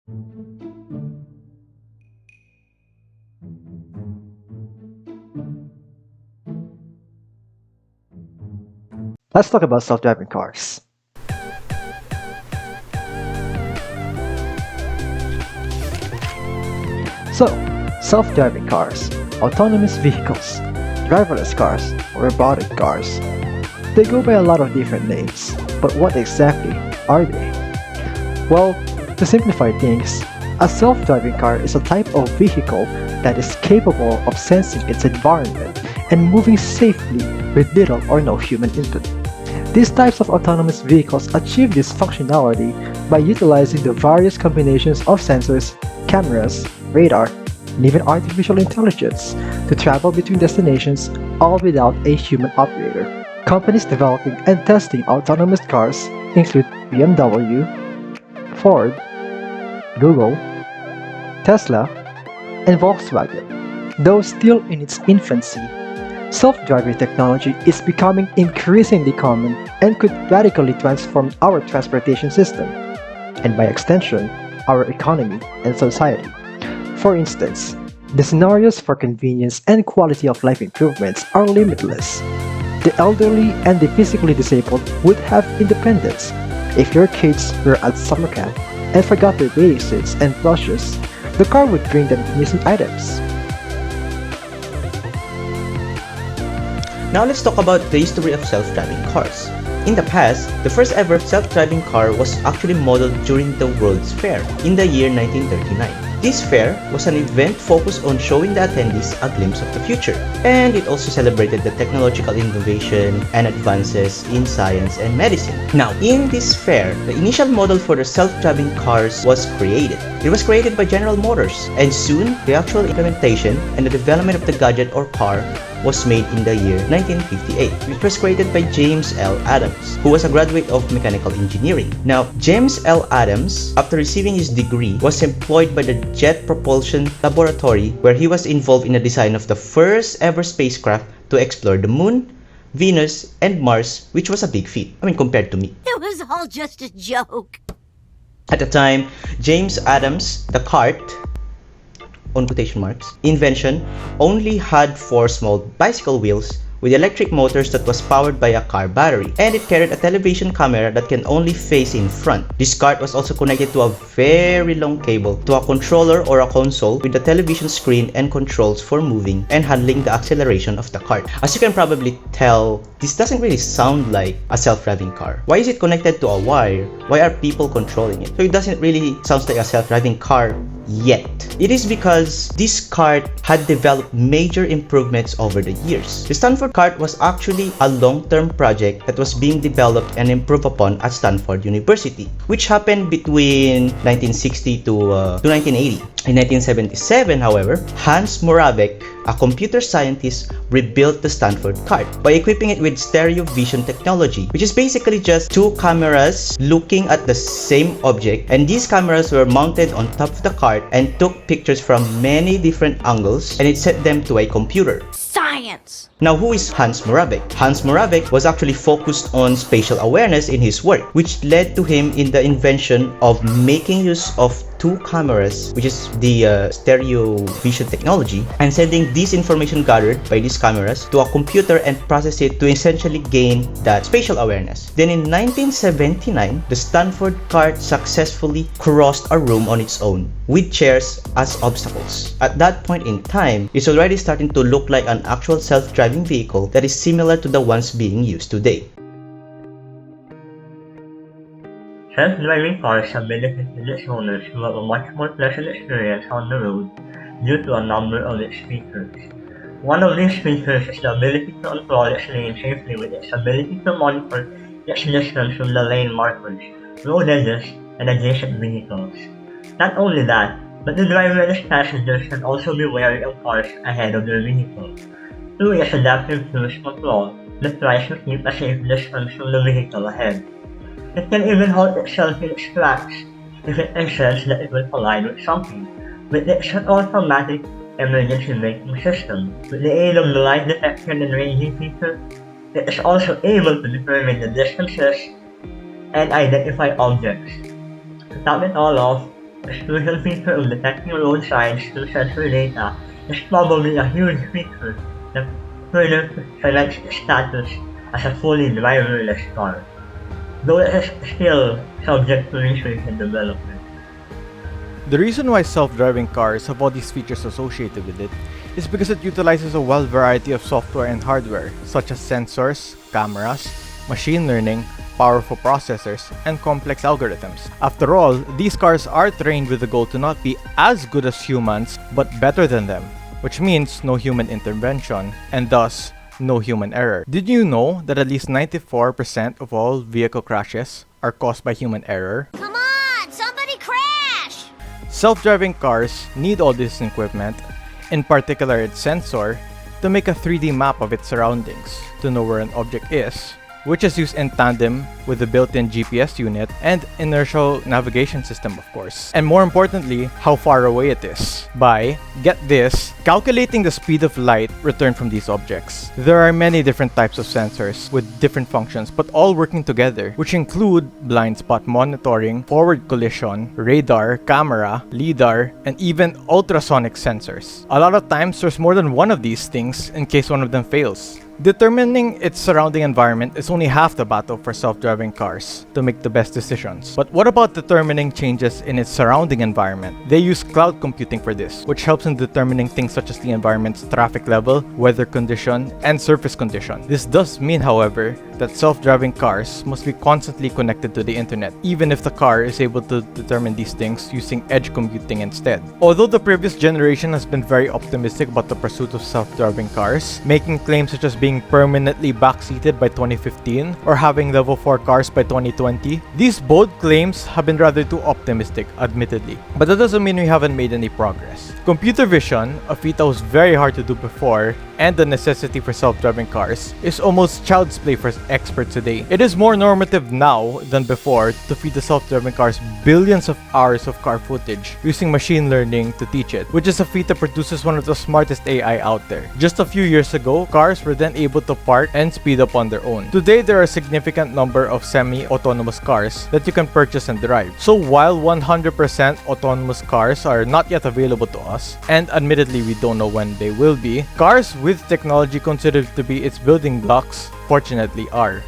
Let's talk about self-driving cars. So, self-driving cars, autonomous vehicles, driverless cars, or robotic cars. They go by a lot of different names, but what exactly are they? Well, to simplify things, a self-driving car is a type of vehicle that is capable of sensing its environment and moving safely with little or no human input. These types of autonomous vehicles achieve this functionality by utilizing the various combinations of sensors, cameras, radar, and even artificial intelligence to travel between destinations, all without a human operator. Companies developing and testing autonomous cars include BMW, Ford, Google, Tesla, and Volkswagen. Though still in its infancy, self-driving technology is becoming increasingly common and could radically transform our transportation system, and by extension, our economy and society. For instance, the scenarios for convenience and quality of life improvements are limitless. The elderly and the physically disabled would have independence. If your kids were at summer camp and forgot their bathing suits and brushes, the car would bring them missing items. Now let's talk about the history of self-driving cars. In the past, the first ever self-driving car was actually modeled during the World's Fair in the year 1939. This fair was an event focused on showing the attendees a glimpse of the future, and it also celebrated the technological innovation and advances in science and medicine. Now, in this fair, the initial model for the self-driving cars was created. It was created by General Motors, and soon the actual implementation and the development of the gadget or car was made in the year 1958, which was created by James L. Adams, who was a graduate of mechanical engineering. Now, James L. Adams, after receiving his degree, was employed by the Jet Propulsion Laboratory, where he was involved in the design of the first ever spacecraft to explore the Moon, Venus, and Mars, which was a big feat. I mean, compared to me. It was all just a joke. At the time, James Adams, the cart, on quotation marks, invention only had 4 small bicycle wheels with electric motors that was powered by a car battery, and it carried a television camera that can only face in front. This cart was also connected to a very long cable to a controller or a console with a television screen and controls for moving and handling the acceleration of the cart. As you can probably tell, this doesn't really sound like a self-driving car. Why is it connected to a wire? Why are people controlling it? So it doesn't really sound like a self-driving car yet. It is because this cart had developed major improvements over the years. The Stanford cart was actually a long-term project that was being developed and improved upon at Stanford University, which happened between 1960 to 1980. In 1977, however, Hans Moravec, a computer scientist, rebuilt the Stanford cart by equipping it with stereo vision technology, which is basically just 2 cameras looking at the same object, and these cameras were mounted on top of the cart and took pictures from many different angles, and it set them to a computer. Science! Now, who is Hans Moravec? Hans Moravec was actually focused on spatial awareness in his work, which led to him in the invention of making use of 2 cameras, which is the stereo vision technology, and sending this information gathered by these cameras to a computer and process it to essentially gain that spatial awareness. Then in 1979, the Stanford cart successfully crossed a room on its own, with chairs as obstacles. At that point in time, it's already starting to look like an actual self-driving vehicle that is similar to the ones being used today. Self-driving cars have benefited its owners who have a much more pleasant experience on the road due to a number of its features. One of these features is the ability to control its lane safely with its ability to monitor its distance from the lane markers, road edges, and adjacent vehicles. Not only that, but the driver and his passengers can also be wary of cars ahead of their vehicle. Through its adaptive cruise control that tries to keep a safe distance from the vehicle ahead. It can even halt itself in its tracks if it senses that it will collide with something, with its automatic emergency braking system. With the aid of the light detection and ranging feature, it is also able to determine the distances and identify objects. To top it all off, The crucial feature of detecting road signs through sensor data is probably a huge feature that further cements its status as a fully driverless car, though it is still subject to research and development. The reason why self-driving cars have all these features associated with it is because it utilizes a wide variety of software and hardware, such as sensors, cameras, machine learning, powerful processors, and complex algorithms. After all, these cars are trained with the goal to not be as good as humans, but better than them, which means no human intervention, and thus, no human error. Did you know that at least 94% of all vehicle crashes are caused by human error? Come on, somebody crash! Self-driving cars need all this equipment, in particular its sensor, to make a 3D map of its surroundings, to know where an object is, which is used in tandem with the built-in GPS unit and inertial navigation system, of course. And more importantly, how far away it is, by, get this, calculating the speed of light returned from these objects. There are many different types of sensors with different functions, but all working together, which include blind spot monitoring, forward collision, radar, camera, lidar, and even ultrasonic sensors. A lot of times, there's more than one of these things in case one of them fails. Determining its surrounding environment is only half the battle for self-driving cars to make the best decisions. But what about determining changes in its surrounding environment? They use cloud computing for this, which helps in determining things such as the environment's traffic level, weather condition, and surface condition. This does mean, however, that self-driving cars must be constantly connected to the internet, even if the car is able to determine these things using edge computing instead. Although the previous generation has been very optimistic about the pursuit of self-driving cars, making claims such as being permanently backseated by 2015 or having level 4 cars by 2020, these bold claims have been rather too optimistic, admittedly. But that doesn't mean we haven't made any progress. Computer vision, a feat that was very hard to do before, and the necessity for self-driving cars, is almost child's play for experts today. It is more normative now than before to feed the self-driving cars billions of hours of car footage using machine learning to teach it, which is a feat that produces one of the smartest AI out there. Just a few years ago, cars were then able to park and speed up on their own. Today, there are a significant number of semi-autonomous cars that you can purchase and drive. So while 100% autonomous cars are not yet available to us, and admittedly we don't know when they will be, cars with technology considered to be its building blocks, fortunately are.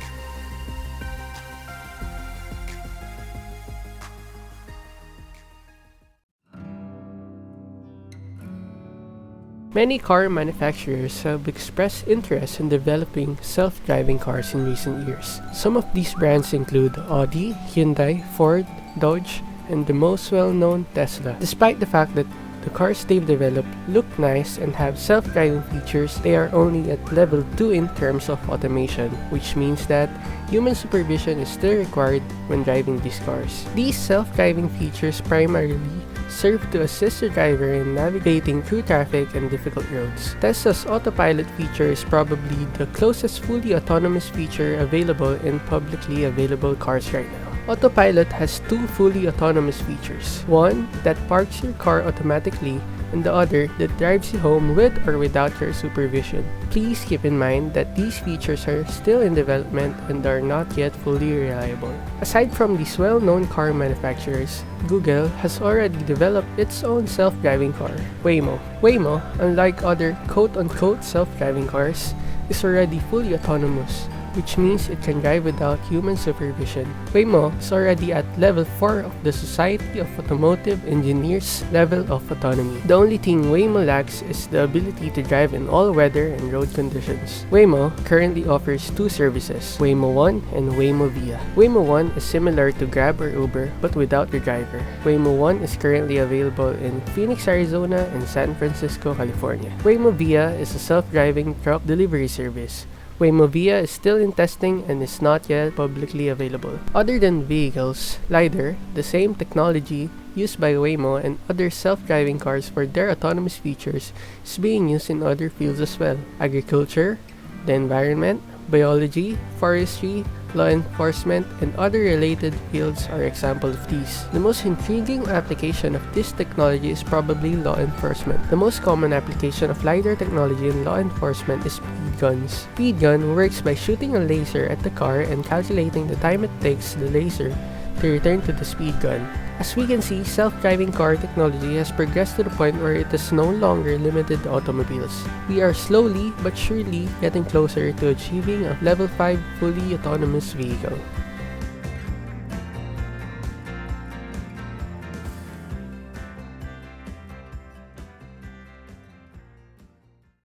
Many car manufacturers have expressed interest in developing self-driving cars in recent years. Some of these brands include Audi, Hyundai, Ford, Dodge, and the most well-known Tesla. Despite the fact that the cars they've developed look nice and have self-driving features, they are only at level 2 in terms of automation, which means that human supervision is still required when driving these cars. These self-driving features primarily serve to assist the driver in navigating through traffic and difficult roads. Tesla's autopilot feature is probably the closest fully autonomous feature available in publicly available cars right now. Autopilot has two fully autonomous features. One that parks your car automatically, and the other that drives you home with or without your supervision. Please keep in mind that these features are still in development and are not yet fully reliable. Aside from these well-known car manufacturers, Google has already developed its own self-driving car, Waymo. Waymo, unlike other quote-unquote self-driving cars, is already fully autonomous, which means it can drive without human supervision. Waymo is already at level 4 of the Society of Automotive Engineers level of autonomy. The only thing Waymo lacks is the ability to drive in all weather and road conditions. Waymo currently offers two services, Waymo One and Waymo Via. Waymo One is similar to Grab or Uber but without the driver. Waymo One is currently available in Phoenix, Arizona and San Francisco, California. Waymo Via is a self-driving truck delivery service. Waymo Via is still in testing and is not yet publicly available. Other than vehicles, LiDAR, the same technology used by Waymo and other self-driving cars for their autonomous features, is being used in other fields as well. Agriculture, the environment, biology, forestry, law enforcement, and other related fields are examples of these. The most intriguing application of this technology is probably law enforcement. The most common application of LiDAR technology in law enforcement is speed guns. Speed gun works by shooting a laser at the car and calculating the time it takes the laser to return to the speed gun. As we can see, self-driving car technology has progressed to the point where it is no longer limited to automobiles. We are slowly but surely getting closer to achieving a level 5 fully autonomous vehicle.